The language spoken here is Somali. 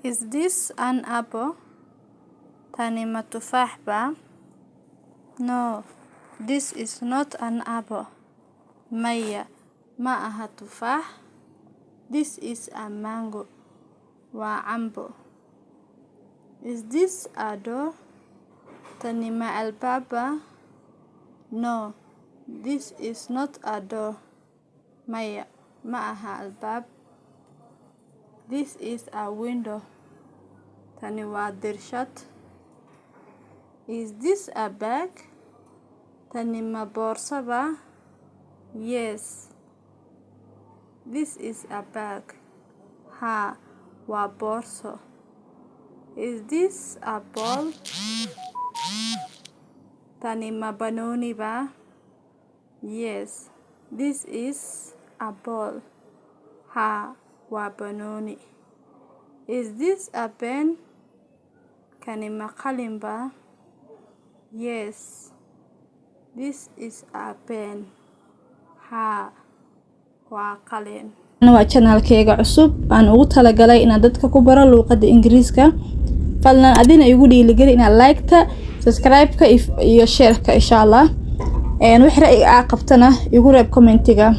Is this an apple? Tani ma tufaax ba? No, this is not an apple. Maya, ma aha tufaax. This is a mango. Waa cambo. Is this a door? Tani ma albaab ba? No, this is not a door. Maya, ma aha albaab. This is a window. Tani waa dirshad. Is this a bag? Tani ma boorso ba? Yes, this is a bag. Haa, waa boorso. Is this a ball? Tani ma banooni ba? Yes, this is a ball. Haa, waa banooni. Is this a pen? Kani ma qalin ba? Yes, this is a pen. Haa, waa qalin. Waa channelkayga cusub aan ugu talagalay inaan dadka ku baro luqadda Ingiriiska. Fadlan adina igu dhiirigeli inaad like-ta, subscribe-ka iyo share-ka insha Allah. Wixii ra'yi aad qabtana igu reeb comment-iga.